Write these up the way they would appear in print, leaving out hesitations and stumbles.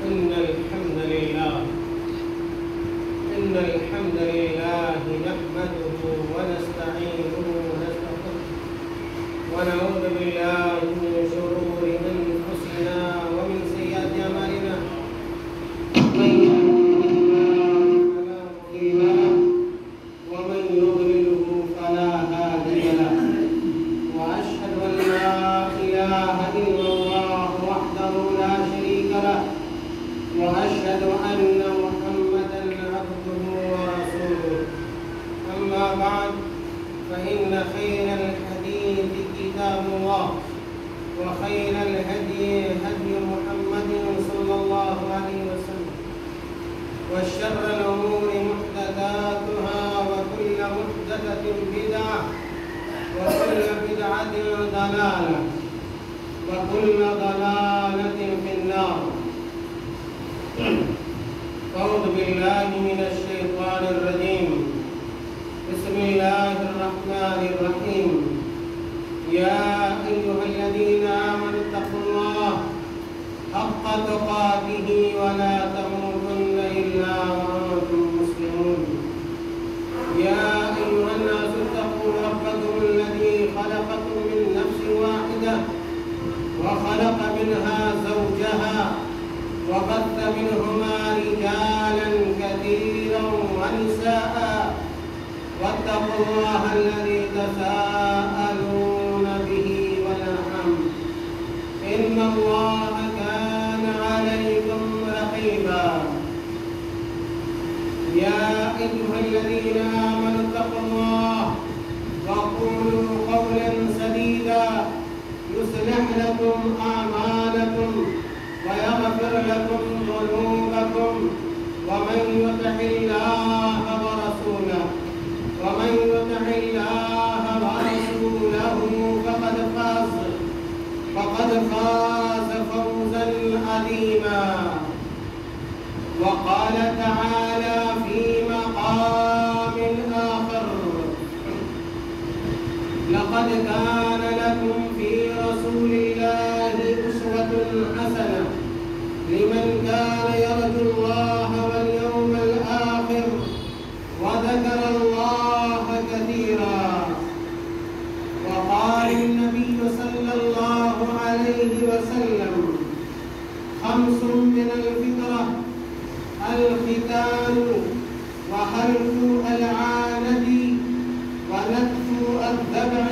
إن الحمد لله نحمده ونستعينه ونستغفره ونعوذ بالله من شرور أنفسنا ومن سيئات أعمالنا من يهده الله فلا مضل له ومن يضلله فلا هادي له وأشهد أن لا إله إلا الله وحده لا شريك له وأشهد أن محمدًا عبده ورسوله أما بعد فإن خير الحديث كتاب الله وخير الهدي هدي محمد صلى الله عليه وسلم وشر الأمور محدثاتها وكل محدثة بدعة وكل بدعة ضلالة وكل ضلالة في النار. أعوذ بالله من الشيطان الرجيم. بسم الله الرحمن الرحيم. يا أيها الذين آمنوا اتقوا الله حق تقاته ولا تموتن إلا وأنتم مسلمون. يا أيها الناس اتقوا ربكم الذي خلقكم من نفس واحدة وخلق منها زوجها وبث منهما رجالا كثيرا ونساء واتقوا الله الذي تساءلون به والأرحام إن الله كان عليكم رقيبا. يا أيها الذين آمنوا اتقوا الله وقولوا قولا سديدا يصلح لكم أعمالكم ويغفر لكم ذنوبكم ومن يطع الله ورسوله فقد فاز فوزا عظيما. وقال تعالى في مقام آخر: لقد كان لكم في رسول الله أسوة حسنة لمن كان يرجو الله واليوم الآخر وذكر الله كثيرا. وقال النبي صلى الله عليه وسلم: 5 من الفطرة: الختان وحلق العانة ونتف الذبع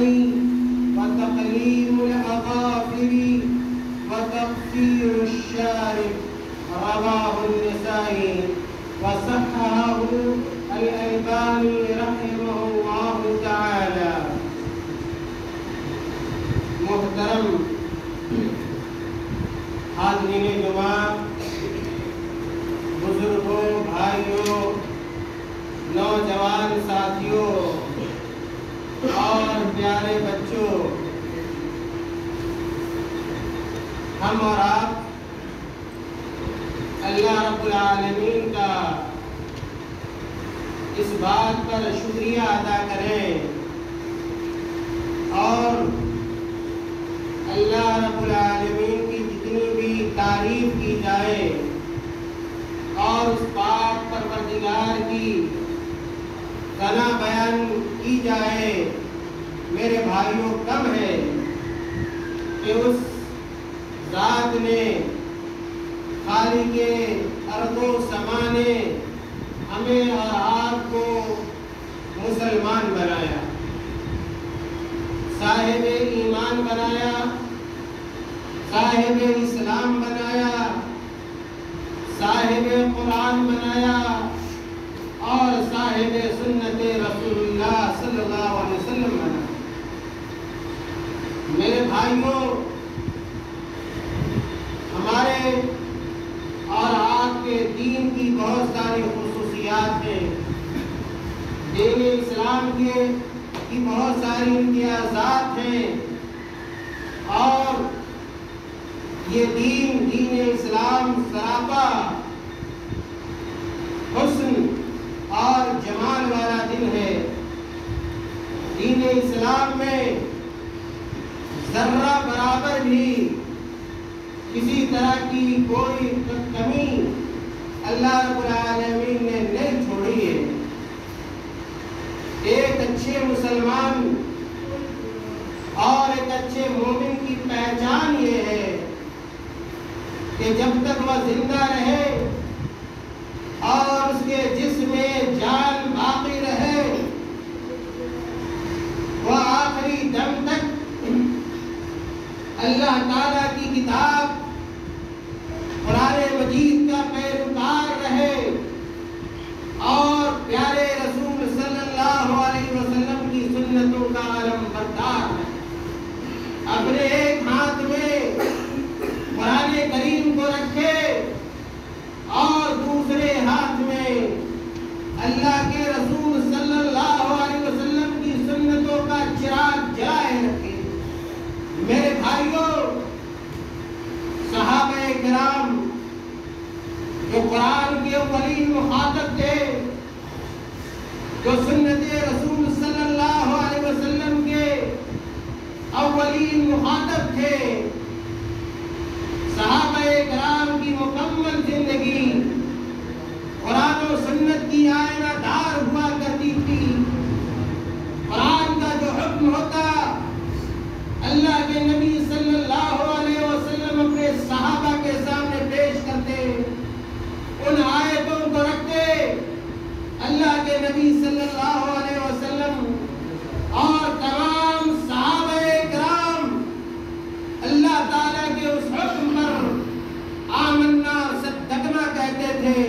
وتقليم الأظافر وتقصير الشارب. رواه النسائي وصححه الألباني رحمه الله تعالى. محترم حاضرین جمعہ، بزرگوں، بھائیوں، نوجوان ساتھیوں اور پیارے بچوں، ہم اور آپ اللہ رب العالمین کا اس بات پر شکریہ ادا کریں اور اللہ رب العالمین کی جتنی بھی تعریف کی جائے اور اس پاک پروردگار کی ثنا بیان کی جائے، میرے بھائیوں، کم ہے کہ اس ذات نے، خالق ارض و سما نے ہمیں اور آپ کو مسلمان بنایا، صاحب ایمان بنایا، صاحب اسلام بنایا، صاحب قرآن بنایا اور صاحب سنت رسول اللہ صلی اللہ علیہ وسلم بنایا۔ میرے بھائیوں، ہمارے اور آپ کے دین کی بہت ساری خصوصیات ہیں، دین اسلام کی بہت ساری امتیازات ہیں، اور یہ دین اسلام سراپا حسن اور جمال والا دن ہے۔ دین اسلام میں ذرہ برابر بھی کسی طرح کی کوئی کمی اللہ رب العالمین نے نہیں چھوڑی ہے۔ ایک اچھے مسلمان اور ایک اچھے مومن کی پہچان یہ ہے کہ جب تک وہ زندہ رہے اور اس کے جسم میں جان باقی رہے، وہ آخری دم تک اللہ تعالیٰ کی کتاب قرآن مجید کا پیروکار رہے اور پیارے رسول صلی اللہ علیہ وسلم کی سنتوں کا علم بردار ہے۔ اپنے ایک ہاتھ میں قرآن کریم کو رکھے اور دوسرے ہاتھ میں اللہ کے رسول صلی اللہ علیہ وسلم کی سنتوں کا چراغ جلائے رکھے۔ میرے بھائیوں، صحابہ کرام جو قرآن کے اولین مخاطب تھے، جو سنت رسول صلی اللہ علیہ وسلم کے اولین مخاطب تھے، صحابہ کرام کی مکمل زندگی قرآن و سنت کی آئینہ دار ہوا کرتی تھی۔ قرآن کا جو حکم ہوتا اللہ کے نبی صلی اللہ علیہ وسلم اپنے صحابہ کے سامنے پیش کرتے، ان آیتوں کو رکھتے، اللہ کے نبی صلی اللہ علیہ وسلم اور تمام صحابہ کرام اللہ تعالیٰ کے اس حکم پر آمنا صدقنا کہتے تھے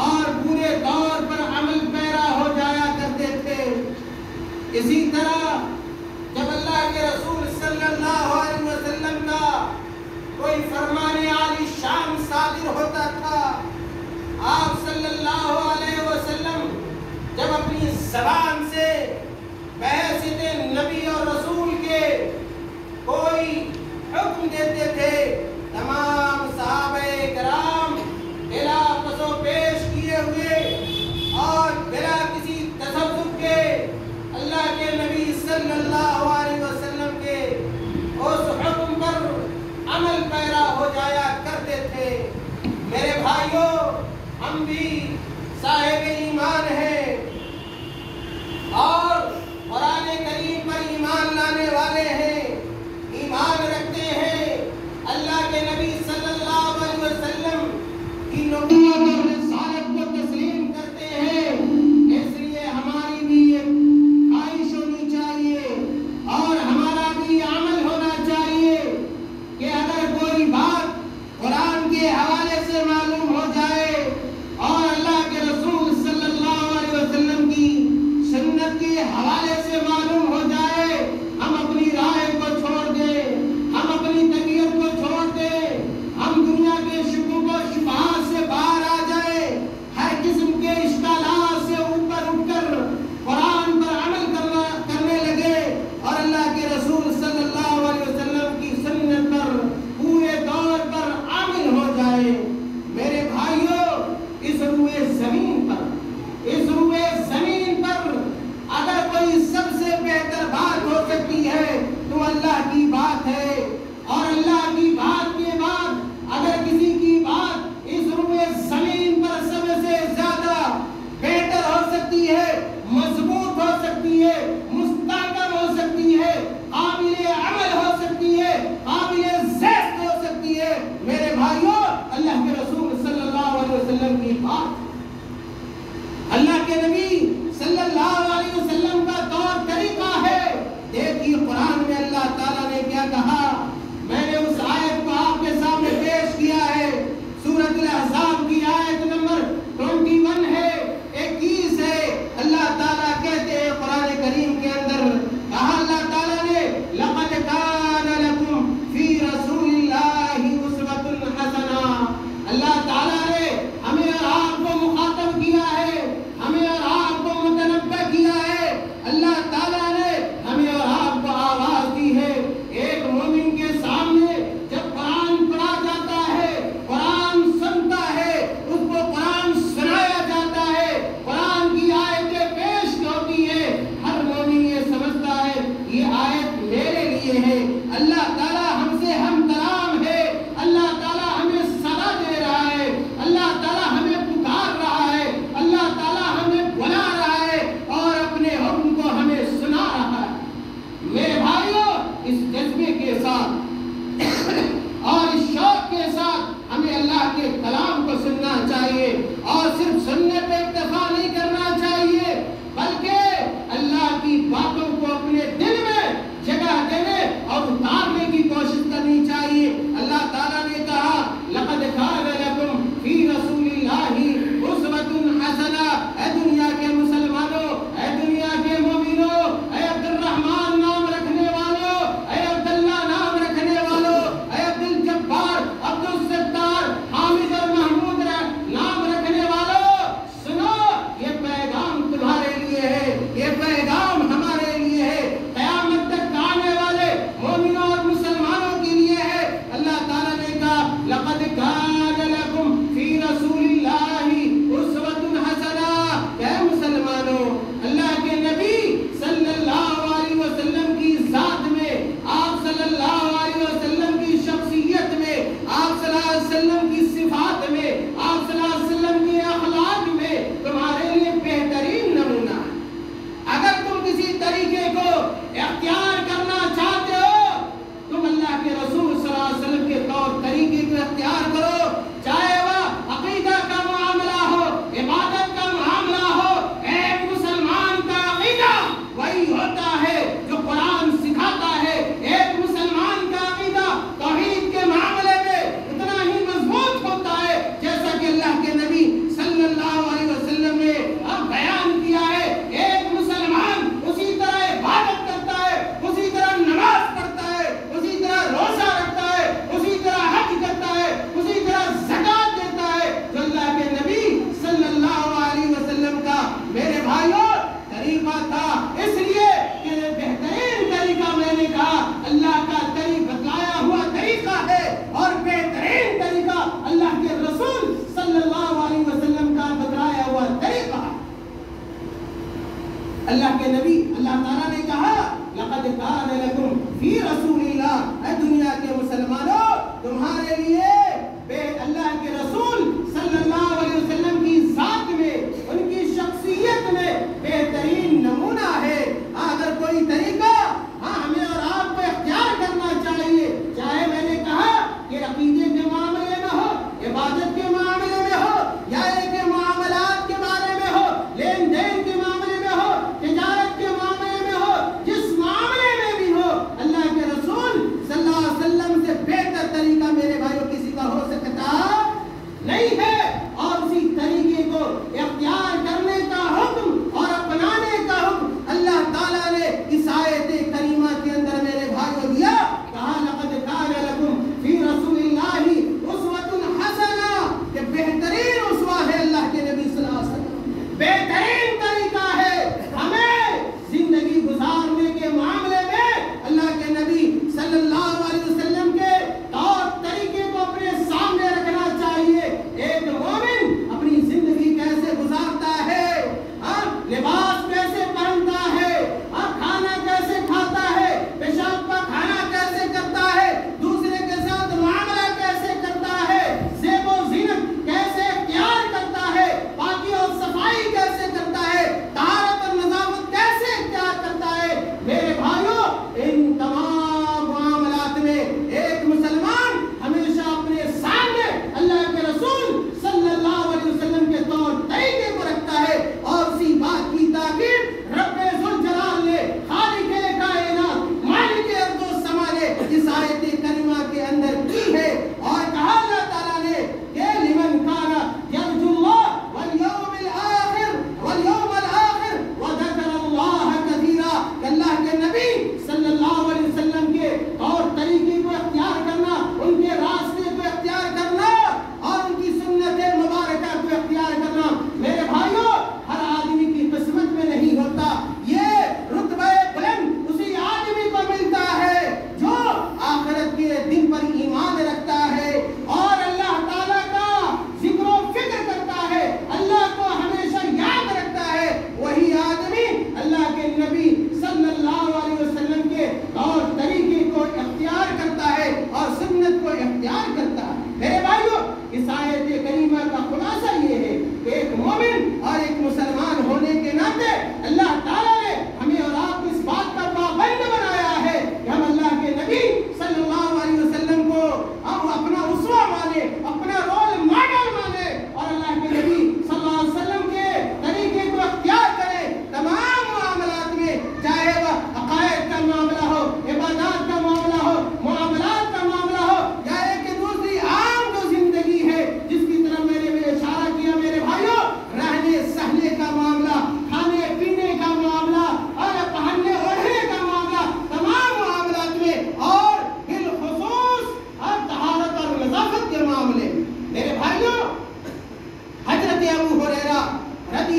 اور پورے طور پر عمل پیرا ہو جایا کرتے تھے۔ اسی طرح جب اللہ کے رسول صلی اللہ علیہ وسلم کا کوئی فرمان عالی شان صادر ہوتا تھا، آپ صلی اللہ علیہ وسلم جب اپنی زبان سے بحیثیت نبی اور رسول کے کوئی حکم دیتے تھے، تمام صحابہ کرام بلا پس و پیش کیے ہوئے اور بلا کسی تذبذب کے اللہ کے نبی صلی اللہ علیہ وسلم کے اس حکم پر عمل پیرا ہو جایا کرتے تھے۔ میرے بھائیوں، ہم بھی صاحب ایمان ہیں اور قرآن کریم پر ایمان لانے والے ہیں، ایمان رکھتے ہیں، اللہ کے نبی صلی اللہ علیہ وسلم کی نبوت اور رسالت کو تسلیم کرتے ہیں۔ اس لیے ہماری بھی ایک خواہش ہونی چاہیے اور ہمارا بھی عمل ہونا چاہیے کہ اگر کوئی بات قرآن کے حوالے سے معلوم ہو جائے اور اللہ کے رسول صلی اللہ علیہ کے کلام کو سننا چاہیے، اور صرف سننے پہ اکتفا نہیں کرنا چاہیے، بلکہ اللہ کی باتوں کو اپنے دل میں جگہ دینے اور اتارنے کی کوشش کرنی چاہیے۔ اللہ تعالیٰ نے کہا لَقَدْ كَانَ لَكُمْ فِي رَسُولِ اللَّهِ أُسْوَةٌ حَسَنَةٌ۔ اے دنیا کے مسلمانوں، اے دنیا کے مومنوں، اے عبد الرحمن نام رکھنے والوں، اے عبداللہ نام رکھنے والوں، اے عبد الجبار، عبد الستار، حامد اور محمود نام رکھنے والوں،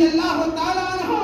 اللہ تعالیٰ عنہ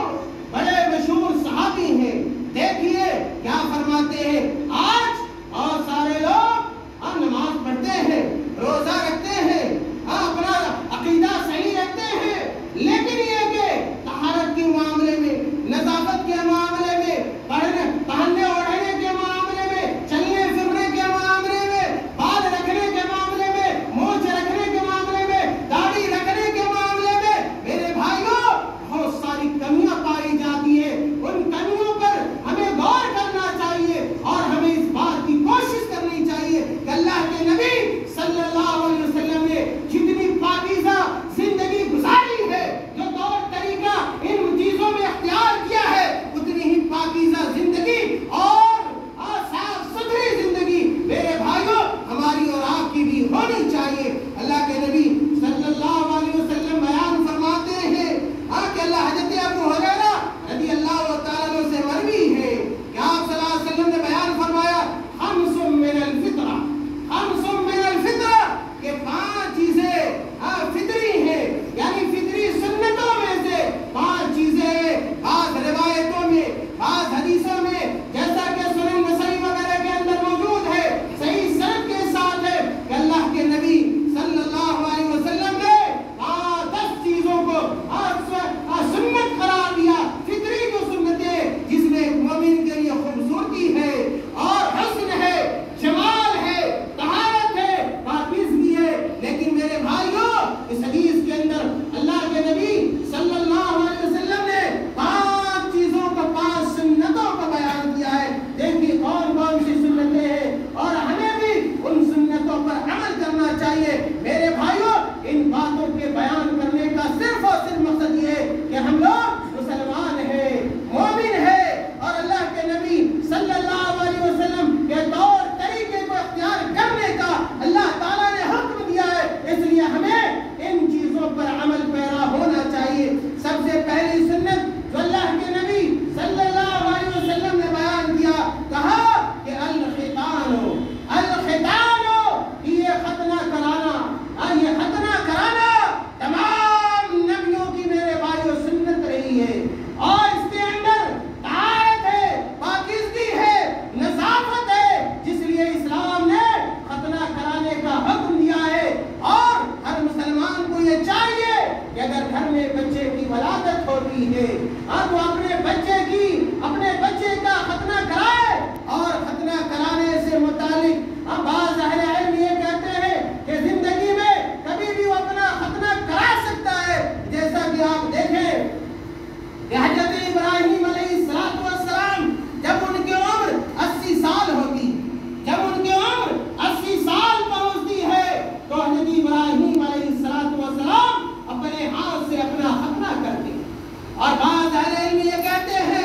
بڑے مشہور صحابی ہیں. دیکھیے کیا فرماتے ہیں. آج بہت سارے لوگ نماز پڑھتے ہیں, روزہ رکھتے ہیں, اپنا عقیدہ صحیح رکھتے ہیں, لیکن یہ کہ طہارت کے معاملے میں, نظافت کے معاملے میں, پہننے اوڑھنے کے معاملے میں, چلنے پھرنے کے معاملے میں, بال رکھنے کے معاملے میں, مونچھ رکھنے کے معاملے میں, داڑھی رکھنے کے معاملے میں, میرے بھائیوں بہت ساری کمیاں پائی جاتی ہیں. ان کمیوں پر ہمیں غور کرنا چاہیے اور ہمیں اس بات کی کوشش کرنی چاہیے کہ اللہ کے نبی صلی اللہ علیہ وسلم نے جتنی پاکیزہ زندگی گزاری ہے, جو طور طریقہ ان چیزوں میں اختیار کیا ہے, اتنی ہی پاکیزہ زندگی اور صاف ستھری زندگی میرے بھائیوں ہماری اور آپ کی بھی ہونی چاہیے. اللہ کے نبی صلی اللہ علیہ وسلم بیان فرماتے ہیں کہ اللہ حضرت ابو ہریرہ رضی اللہ تعالیٰ عنہ سے مروی ہے کہ آپ صلی اللہ علیہ وسلم نے بیان فرمایا خمس من الفطرہ, خمس من الفطرہ کہ 5 چیزیں فطری ہیں, یعنی فطری سنتوں میں سے 5 چیزیں. بعض روایتوں میں, بعض حدیثوں میں, جیسا کہ سنن نسائی وغیرہ کے اندر موجود ہے, صحیح سند کے ساتھ ہے کہ اللہ کے نبی صلی اللہ علیہ وسلم نے 10 چیزوں کو سنت قرار دیا, فطری جو سنتیں جس میں مومن کے لیے خوبصورتی ہے اور حسن ہے, جمال ہے, طہارت ہے, پاکیزگی ہے. لیکن میرے بھائیوں اس حدیث کے اندر اللہ کے نبی صلی اللہ علیہ وسلم نے 5 چیزوں کو, 5 سنتوں کو بیان کیا ہے. دیکھیے کون کون سی سنتیں ہیں اور ہمیں بھی ان سنتوں پر عمل کرنا چاہیے. میرے بھائیوں ان باتوں کے بیان کرنے کا صرف اور صرف مقصد یہ ہے کہ ہم لوگ مسلمان ہیں, مومن ہیں اور اللہ کے نبی صلی اللہ علیہ وسلم کے طور طریقے کو اختیار کرنے کا اللہ تعالیٰ نے حکم دیا ہے. اس لیے ہمیں ان چیزوں پر عمل پیرا ہونا چاہیے. سب سے پہلی سنت جو اللہ کے نبی صلی اللہ علیہ وسلم نے بیان کیا, کہا کہ الختان, الختان یہ ختنہ کرانا, یہ ختنہ کرانا تمام نبیوں کی میرے بھائیوں سنت رہی ہے. اور اس کے اندر طہارت ہے, پاکیزگی ہے, نظافت ہے, جس لیے اسلام نے ختنہ کرانے کا حکم دیا ہے. اور ہر مسلمان کو یہ چاہیے کہ اگر گھر میں بچے کی ولادت ہوتی ہے تو اپنے بچے کا ختنہ کرائے. اور ختنہ کرانے سے متعلق بعض اہل علم یہ کہتے ہیں کہ زندگی میں کبھی بھی وہ اپنا ختنہ کرا سکتا ہے. جیسا کہ آپ دیکھیں کہ حضرت ابراہیم علیہ السلام جب ان کی عمر 80 سال ہوتی, جب ان کی عمر 80 سال پہنچتی ہے تو حضرت ابراہیم علیہ السلام اپنے ہاتھ سے اپنا ختنہ کرتے. اور بعض اہل علم یہ کہتے ہیں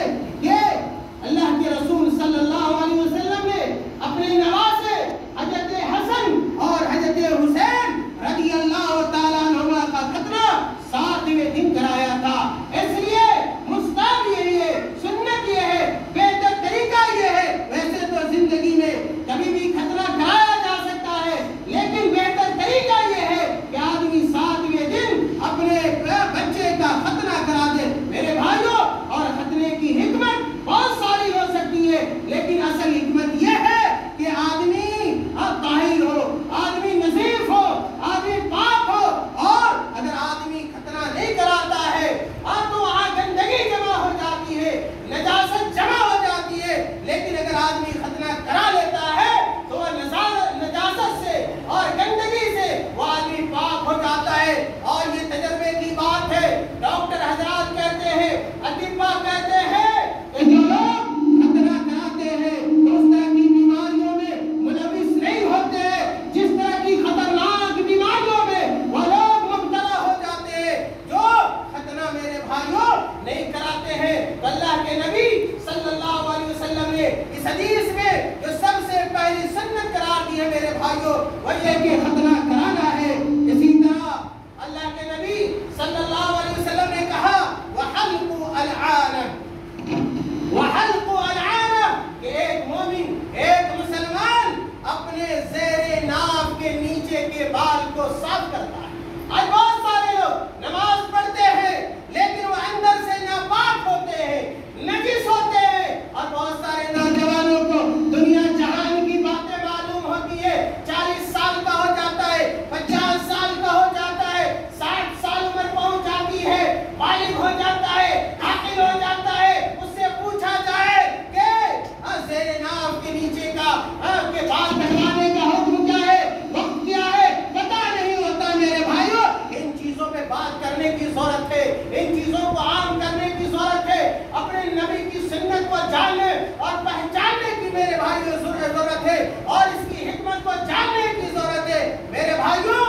جاننے اور پہچاننے کی میرے بھائیوں ضرورت ہے، اور اس کی حکمت کو جاننے کی ضرورت ہے میرے بھائیوں۔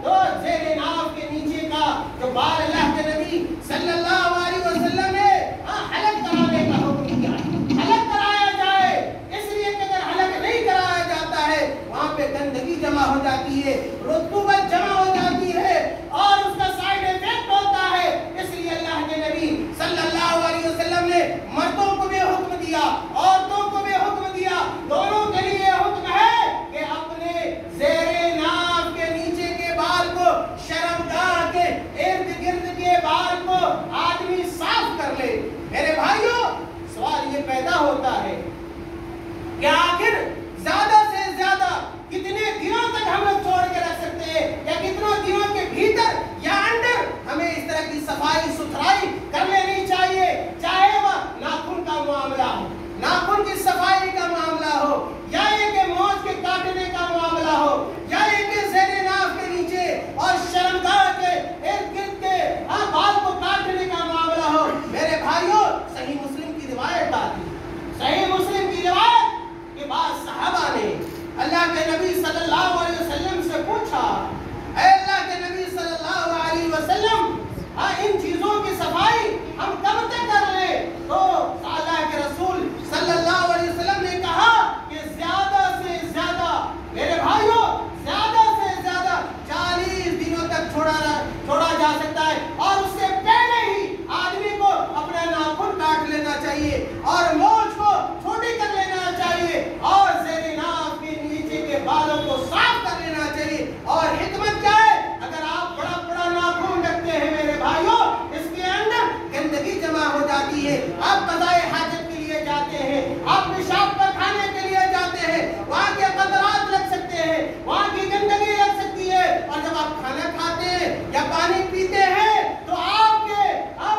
تو زیر ناف کے نیچے کا جو بال اللہ کے نبی صلی اللہ علیہ وسلم نے حلق کرانے کا حکم دیا، حلق کرایا جائے، اس لیے کہ اگر حلق نہیں کرایا جاتا ہے وہاں پہ گندگی جمع ہو جاتی ہے، رطوبت جمع ہو جاتی ہے، اور اس کا سائیڈ افیکٹ ہوتا ہے۔ اس لیے اللہ کے نبی صلی اللہ علیہ وسلم نے مردوں کو بھی حکم دیا، عورتوں کو بھی حکم دیا، دونوں کے لیے حکم ہے کہ اپنے زیر ناف کے نیچے کے بال کو، شرمگاہ کے ارد گرد کے بال کو آدمی صاف کر لے۔ میرے بھائیوں سوال یہ پیدا ہوتا ہے کہ آخر زیادہ سے زیادہ کتنے دنوں تک ہم لوگ چھوڑ کے رکھ سکتے ہیں، یا کتنے دنوں کے بھیتر یا اندر ہمیں اس طرح کی صفائی ستھرائی کر لینی چاہیے، چاہے وہ ناخن کا معاملہ ہو، ناخن کی صفائی کا معاملہ ہو، یا یہ کہ موچھ کے کاٹنے کا معاملہ ہو، یا یہ کہ زیر ناف کے نیچے اور شرمگاہ کے ارد گرد کے بال کو کاٹنے کا معاملہ ہو۔ میرے بھائیوں صحیح مسلم کی روایت آتی ہے، صحیح مسلم کی روایت کے بعد صحابہ نے اللہ کے نبی صلی اللہ علیہ وسلم سے پوچھا، اے اللہ کے نبی صلی اللہ علیہ وسلم ان چیزوں کی صفائی ہم کب تک کر لیں؟ تو اللہ کے رسول صلی اللہ علیہ وسلم نے کہا کہ زیادہ سے زیادہ میرے بھائیوں زیادہ سے زیادہ 40 دنوں تک چھوڑا جا سکتا ہے، اور اس سے پہلے ہی آدمی کو اپنا ناخن کاٹ لینا چاہیے اور مونچھ کو چھوٹی کر لینا چاہیے، اور زیر ناف کے نیچے کے بالوں کو صاف کر لینا چاہیے۔ اور حکمت کیا ہے؟ اگر آپ بڑا بڑا ناخن رکھتے ہیں میرے بھائیوں، اس کے اندر گندگی جمع ہو جاتی ہے، آپ قضائے حاجت کے لیے جاتے ہیں، آپ پیشاب پخانے کے لیے جاتے ہیں، وہاں کے قطرات لگ سکتے ہیں، وہاں کی گندگی لگ سکتی ہے، اور جب آپ کھانا کھاتے ہیں یا پانی پیتے ہیں تو آپ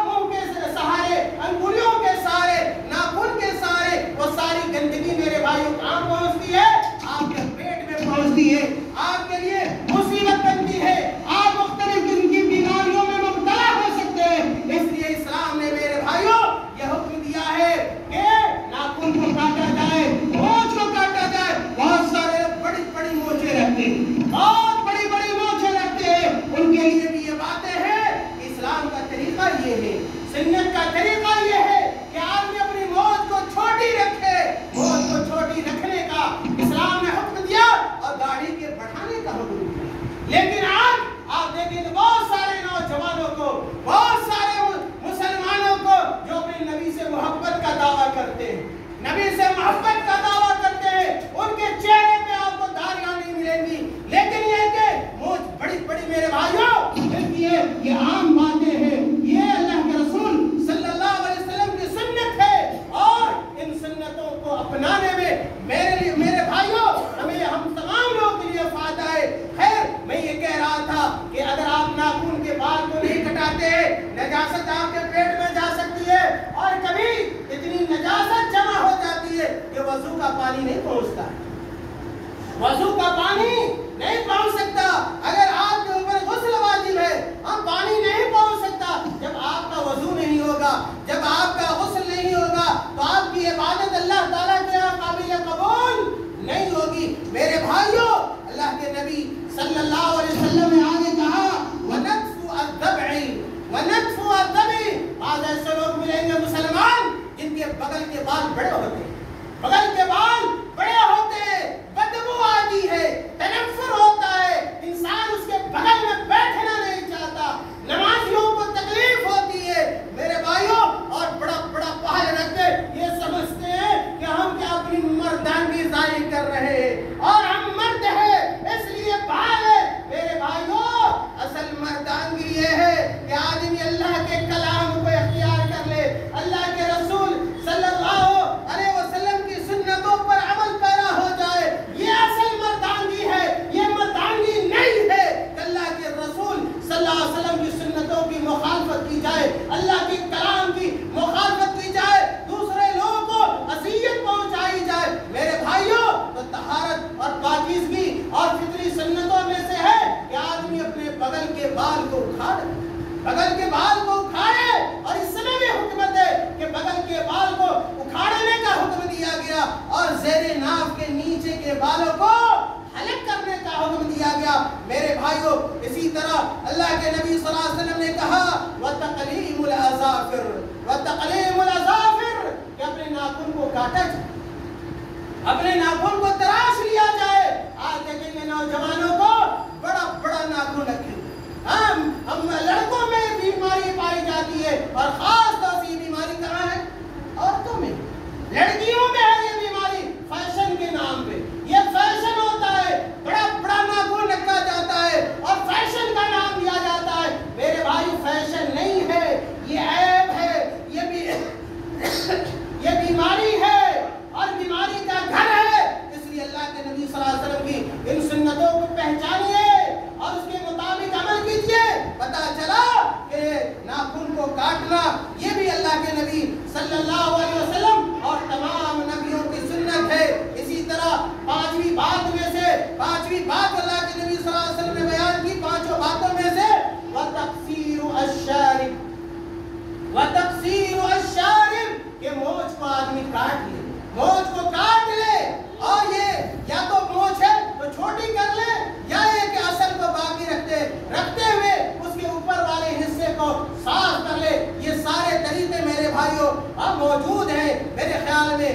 منہ کے سہارے، انگلیوں کے سہارے، ناخن کے سہارے وہ ساری گندگی میرے بھائیوں کہاں پہنچتی ہے؟ آپ کے پیٹ میں پہنچتی ہے، آپ کے لیے مصیبت بنتی ہے، آپ مختلف قسم کی بیماریوں میں مبتلا ہو سکتے ہیں۔ اس لیے اسلام نے میرے بھائیوں یہ حکم دیا ہے کہ ناخن کو کاٹا جائے، مونچھ کو کاٹا جائے۔ بہت سارے بڑی بڑی مونچھیں رکھتے ہیں، بہت بڑی بڑی مونچھیں رکھتے ہیں، ان کے لیے بھی یہ باتیں ہیں۔ اسلام کا طریقہ یہ ہے، سنت کا طریقہ یہ ہے کہ آدمی اپنی مونچھ کو چھوٹی رکھے، مونچھ کو چھوٹی رکھنے کا اسلام نے حکم دیا، اور داڑھی کے بڑھانے کا حکم دیا۔ لیکن آج آپ دیکھیں تو بہت سارے نوجوانوں کو، بہت سارے مسلمانوں کو جو اپنے نبی سے محبت کا دعویٰ کرتے ہیں، نبی سے محبت کا دعویٰ کرتے ہیں، ان کے چہرے پہ آپ کو داڑھیاں نہیں ملیں گی، لیکن یہ کہ مونچھ بڑی بڑی میرے بھائیوں یہ عام باتیں ہیں، یہ اللہ کے رسول صلی اللہ علیہ وسلم کی سنت ہے، اور ان سنتوں کو اپنانے میں میرے بھائیوں ہم تمام لوگوں کے لیے فائدہ ہے۔ خیر میں یہ کہہ رہا تھا کہ اگر آپ ناخن کے بال کو نہیں کٹاتے ہیں، نجاست آپ کے پیٹ میں جا سکتی ہے، اور کبھی اتنی نجاست جمع ہو جاتی ہے کہ وضو کا پانی نہیں پہنچتا ہے، وضو کا پانی نہیں پہنچ سکتا۔ اگر آپ کے اوپر غسل واجب ہے، ہم پانی نہیں پہنچ سکتا۔ جب آپ کا وضو نہیں ہوگا، جب آپ کا غسل نہیں ہوگا، تو آپ کی عبادت اللہ تعالیٰ کے یہاں قابل قبول نہیں ہوگی۔ میرے بھائیوں اللہ کے نبی صلی اللہ علیہ وسلم نے آگے کہا وَنَتْفُ الذَّبْعِ وَنَتْفُ الذَّبْعِ۔ آج ایسے لوگ ملیں گے مسلمان جن کے بغل کے بال بڑے ہوتے ہیں، بغل کے بال بڑے ہوتے ہیں، بدبو آتی ہے، تنفر ہوتا ہے، انسان اس کے بغل میں بیٹھنا نہیں چاہتا، نمازیوں کو تکلیف ہوتی ہے میرے بھائیوں، اور بڑا بڑا پہل رکھتے یہ سمجھتے ہیں کہ ہم کیا اپنی مردانگی ظاہر کر رہے ہیں، اور ہم مرد ہیں اس لیے بال ہے۔ میرے بھائیوں اصل مردانگی یہ ہے کہ آدمی اللہ کے کلام کو اختیار کر لے، اللہ کے رسول صلی اللہ علیہ وسلم کی سنتوں پر عمل پیرا ہو جائے، یہ اصل مردانگی ہے۔ یہ مردانگی نہیں ہے کہ اللہ کے رسول صلی اللہ علیہ وسلم کی سنتوں کی مخالفت کی جائے، اللہ کے کلام کی مخالفت کی جائے، دوسرے لوگوں کو اذیت پہنچائی جائے۔ میرے بھائیوں تو طہارت اور پاکیزگی اور فطری سنتوں میں سے ہے کہ آدمی اپنے بغل کے بال کو اکھاڑے، بغل کے بال کو اکھاڑے، اور اس میں بھی حکمت ہے کہ کے بغل کے بال کو اکھاڑنے کا حکم دیا گیا اور زیر ناف کے نیچے کے بالوں کو حلق کرنے کا حکم دیا گیا۔ میرے بھائیوں، اسی طرح اللہ کے نبی صلی اللہ علیہ وسلم نے کہا وَتَقْلِيمُ الْأَظَافِرِ وَتَقْلِيمُ الْأَظَافِرِ کہ اپنے ناخن کو کاٹا جائے، اپنے ناخن کو تراش لیا جائے۔ آج دیکھیں گے نوجوانوں کو بڑا بڑا ناخن رکھے، ہم لڑکوں میں بیماری پائی جاتی ہے اور خاص طور سے یہ بیماری کہاں ہے؟ عورتوں میں، لڑکیوں میں ہے یہ بیماری، فیشن کے نام پہ یہ فیشن ہوتا ہے، بڑا بڑا ناخن رکھا جاتا ہے اور فیشن کا نام دیا جاتا ہے۔ میرے بھائی فیشن نہیں ہے، یہ عیب ہے، یہ بیماری ہے اور بیماری کا گھر ہے۔ اس لیے اللہ کے نبی صلی اللہ علیہ وسلم کی ان سنتوں کو پہچانیے اور اس کے مطابق عمل کیجیے۔ پتہ چلا کہ ناخن کو کاٹنا یہ بھی اللہ کے نبی صلی اللہ علیہ وسلم اور تمام نبیوں کی سنت ہے۔ اسی طرح پانچویں بات میں سے پانچویں بات اللہ کے نبی صلی اللہ علیہ وسلم نے بیان کی، پانچوں باتوں میں سے وَتَقْصِيرُ الشَّارِبِ وَتَقْصِيرُ الشَّارِبِ کہ مونچھ کو آدمی کاٹ لے، مونچھ کو کاٹ لے، اور یہ یا تو مونچھ ہے تو چھوٹی کر لے یا یہ کہ اصل کو باقی رکھتے ہوئے اس کے اوپر والے حصے کو صاف کر لے۔ یہ سارے طریقے میرے بھائیوں موجود ہیں۔ میرے خیال میں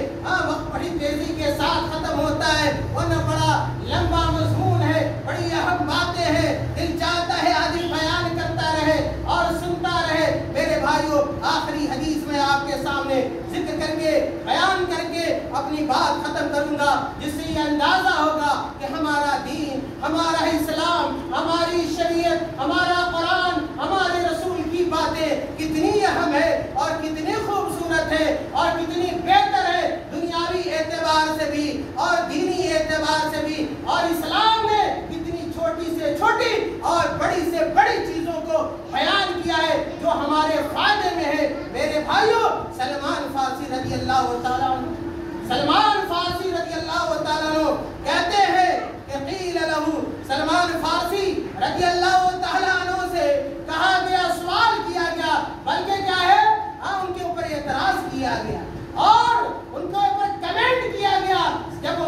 وقت بڑی تیزی کے ساتھ ختم ہوتا ہے ورنہ بڑا لمبا مضمون ہے، بڑی اہم باتیں ہیں، دل چاہتا ہے آدمی بیان کرتا رہے اور سنتا رہے۔ میرے بھائیوں، آخری حدیث میں آپ کے سامنے ذکر کر کے بیان کر کے اپنی بات ختم کروں گا، جس سے یہ اندازہ ہوگا کہ ہمارا دین، ہمارا اسلام، ہماری شریعت، ہمارا قرآن، ہمارے رسول کی باتیں کتنی اہم ہے اور کتنی خوبصورت ہے اور کتنی بہتر ہے، دنیاوی اعتبار سے بھی اور دینی اعتبار سے بھی۔ اور اسلام نے کتنی چھوٹی سے چھوٹی اور بڑی سے بڑی چیزوں کو بیان کیا ہے جو ہمارے فائدے میں ہے۔ میرے بھائیوں، سلمان فارسی رضی اللہ تعالیٰ عنہ، سلمان فارسی رضی اللہ تعالیٰ عنہ کہتے ہیں کہ قیل لہو، سلمان فارسی رضی اللہ تعالیٰ عنہ سے کہا گیا، سوال کیا گیا، بلکہ کیا ہے ان کے اوپر اعتراض کیا گیا اور ان کے اوپر کمنٹ کیا گیا جب وہ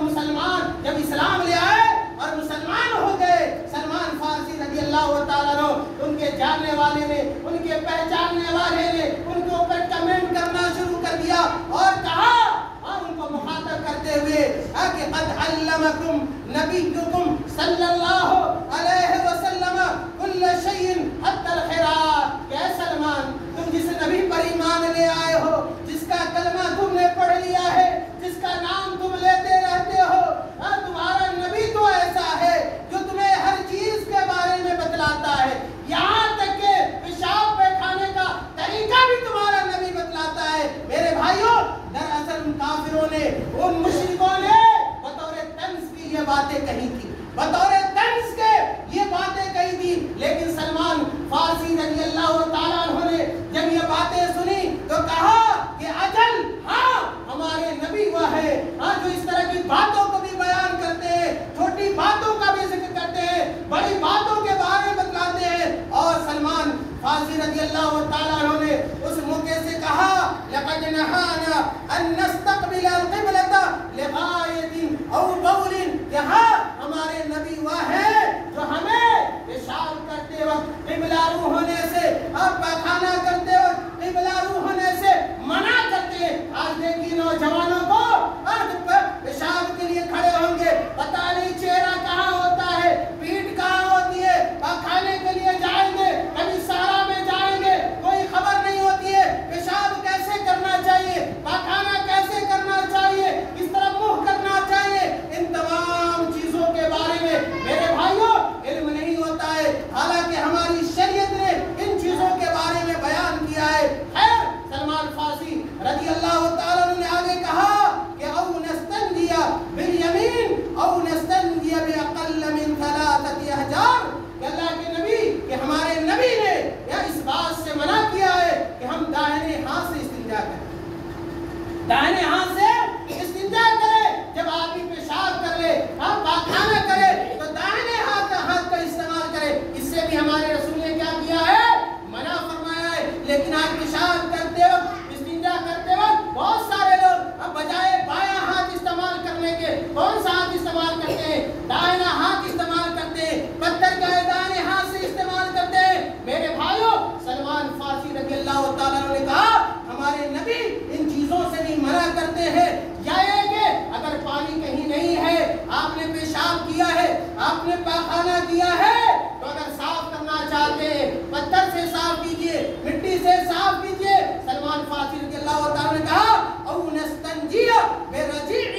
جب اسلام لے آئے اور مسلمان ہو گئے۔ سلمان فارسی رضی اللہ تعالیٰ عنہ، ان کے جاننے والے نے، ان کے پہچاننے والے نے ان کے اوپر کمنٹ کرنا شروع کر دیا اور کہا ان کو مخاطب کرتے ہوئے کہ قد علمکم نبیکم صلی اللہ علیہ وسلم کل شیء حتی الخراء کہ اے سلمان، تم جس نبی پر ایمان لے آئے ہو، جس کا کلمہ تم نے پڑھ لیا ہے، جس کا نام تم لیتے رہتے ہو، تمہارا نبی تو ایسا ہے جو تمہیں ہر چیز کے بارے میں بتلاتا ہے، یہاں تک کہ پیشاب پیخانے کا طریقہ بھی تمہارا نبی بتلاتا ہے۔ میرے بھائیوں، دراصل ان کافروں نے، ان مشرکوں نے بطور طنز کی یہ باتیں کہی تھی، بطور طنز کے یہ باتیں کہی تھی، لیکن سلمان فارسی رضی اللہ تعالیٰ عنہ نے جب یہ باتیں سنی تو کہا کہ اجل ہاں، ہمارے نبی وہ ہے جو اس طرح کی باتوں کو بھی بیان کرتے ہیں، چھوٹی باتوں کا بھی ذکر کرتے ہیں، بڑی باتوں کے بارے میں بتلاتے ہیں۔ اور سلمان فارسی رضی اللہ تعالیٰ عنہ نے اس موقع سے کہا لقد نہانا ان نستقبل القبلۃ لغایۃ او بول، کہ ہاں ہمارے نبی وہ ہے جو ہمیں پیشاب کرتے وقت قبلہ رو ہونے سے اور پاخانہ کرتے وقت قبلہ رو ہونے سے منع کرتے ہیں۔ آج دیکھیے نوجوانوں کو پیشاب کے لیے کھڑے ہوں گے، پتہ نہیں چہرہ کہاں ہوتا ہے، پیٹھ کہاں ہوتی ہے، پاخانے کے لیے جائیں گے، کبھی سہارا میں جائیں گے، کوئی خبر نہیں ہوتی ہے پیشاب کیسے کرنا چاہیے، پاخانہ کیسے کرنا چاہیے، کس طرح منہ کرنا چاہیے، ان تمام چیزوں کے بارے میں میرے بھائیوں علم نہیں ہوتا ہے، حالانکہ ہماری شریعت نے ان چیزوں کے بارے میں بیان کیا ہے۔ خیر، سلمان فارسی رضی اللہ تعالیٰ عنہ نے آگے کہا کہ او نستنجی بالیمین او نستنجی باقل من 3 احجار، کہ اللہ کے نبی، کہ ہمارے نبی نے اس بات سے منع کیا ہے کہ ہم داہنے ہاتھ سے استنجا کریں، داہنے ہاتھ سے استنجا کریں۔ جب آدمی پیشاب کر لے، پاخانہ کرے تو داہنے ہاتھ کا استعمال کرے۔ اس سے بھی ہمارے رسول نے کیا کیا ہے؟ منع فرمایا ہے۔ لیکن آج پیشاب کرتے وقت، استنجا کرتے کون سا ہاتھ استعمال کرتے ہیں؟ دائنا ہاتھ استعمال کرتے ہیں، پتھر کا دائنے ہاتھ سے استعمال کرتے ہیں۔ میرے بھائیوں، سلمان فارسی رضی اللہ تعالیٰ عنہ نے کہا ہمارے نبی ان چیزوں سے بھی منع کرتے ہیں، یا یہ کہ اگر پانی کہیں نہیں ہے، آپ نے پیشاب کیا ہے، آپ نے پاخانہ کیا ہے، تو اگر صاف کرنا چاہتے ہیں پتھر سے صاف کیجئے، مٹی سے صاف کیجئے۔ سلمان فارسی رضی اللہ تعالیٰ نے کہا او نستنجیہ برجیع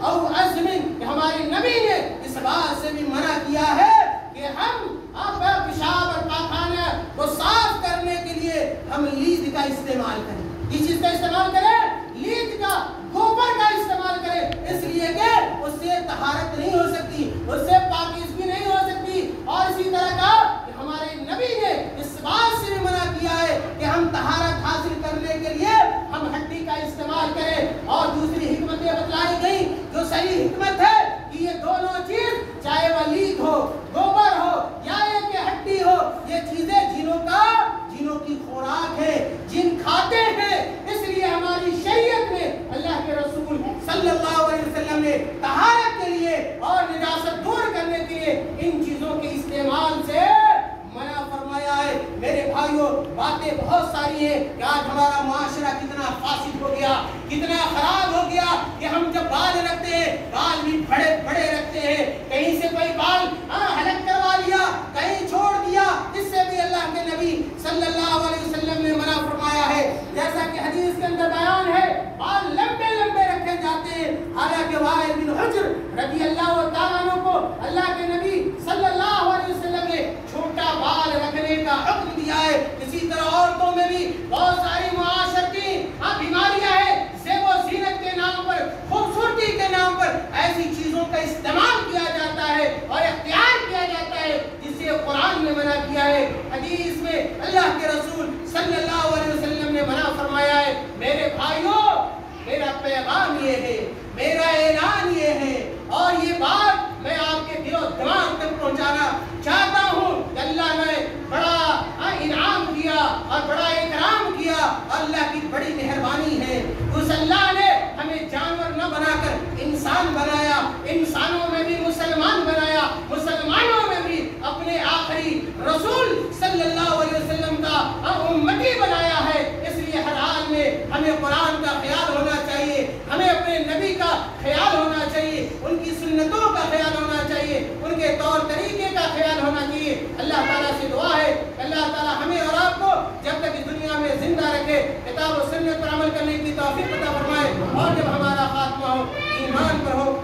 او عظم، کہ ہمارے نبی نے اس بات سے بھی منع کیا ہے کہ ہم پیشاب اور پاخانہ کو صاف کرنے کے لیے ہم لیج کا استعمال کریں۔ کس چیز کا استعمال کریں؟ لیج کا، گوبر کا استعمال کریں، اس لیے کہ اس سے طہارت نہیں ہو سکتی، اس سے پاکیزگی نہیں ہو سکتی۔ اور اسی طرح کا کہ ہمارے نبی نے اس بات سے بھی منع کیا ہے کہ ہم طہارت حاصل کرنے کے لیے ہم ہڈی کا استعمال کریں۔ اور دوسری حکمتیں بتلائی گئی جو صحیح حکمت ہے کہ یہ دونوں چیز، چاہے وہ لیج ہو، گوبر ہو یا یہ کہ ہڈی ہو، یہ چیزیں جنوں کی خوراک ہے، جن کھاتے ہیں۔ اس لیے ہماری شریعت میں اللہ کے رسول صلی اللہ علیہ وسلم نے طہارت کے لیے اور نجاست دور کرنے کے لیے ان چیزوں کے استعمال سے منع فرمایا ہے۔ میرے بھائیوں، باتیں بہت ساری ہیں کہ آج ہمارا معاشرہ کتنا فاسد ہو گیا، کتنا خراب ہو گیا کہ ہم جب بال رکھتے ہیں بال بھی بڑے بڑے رکھتے ہیں، کہیں سے کوئی بال ہلک کروا لیا، کہیں چھوڑ دیا۔ اس سے بھی اللہ کے نبی صلی اللہ علیہ وسلم نے منع فرمایا ہے۔ جیسا کہ حدیث کے اندر بیان ہے بال لمبے لمبے رکھے جاتے ہیں، حالانکہ وائل بن حجر رضی اللہ تعالیٰ عنہ کو اللہ کے نبی صلی اللہ علیہ وسلم نے چھوٹا بال رکھنے کا حکم دیا ہے۔ اسی طرح عورتوں میں بھی بہت ساری معاشرتی بیماریاں ہیں، زیب و زینت کے نام پر، خوبصورتی کے نام پر ایسی چیزوں کا استعمال کیا جاتا ہے اور اختیار کیا جاتا ہے جسے قرآن نے منع کیا ہے۔ حدیث میں اللہ کے رسول صلی اللہ علیہ وسلم نے منع فرمایا ہے۔ میرے بھائیوں، میرا پیغام یہ ہے، میرا اعلان یہ ہے، اور یہ بات میں آپ کے دل و دماغ تک پہنچانا چاہتا ہوں کہ اللہ نے بڑا انعام کیا اور بڑا اکرام کیا، اللہ کی بڑی مہربانی ہے۔ اس اللہ نے ہمیں جانور نہ بنا کر انسان بنایا، انسانوں میں بھی مسلمان بنایا، مسلمانوں میں بھی اپنے آخری رسول صلی اللہ علیہ وسلم کا امتی بنایا ہے۔ اس لیے ہر حال میں ہمیں قرآن کا خیال ہونا چاہیے، ہمیں اپنے نبی کا خیال ہونا چاہیے، ان کی سنتوں کا خیال ہونا چاہیے، ان کے طور طریقے کا خیال ہونا چاہیے۔ اللہ تعالیٰ سے دعا ہے کہ اللہ تعالیٰ ہمیں اور آپ کو جب تک اس دنیا میں زندہ رکھے کتاب و سنت پر عمل کرنے کی توفیق عطا فرمائے، اور جب ہمارا خاتمہ ہو ایمان پر ہو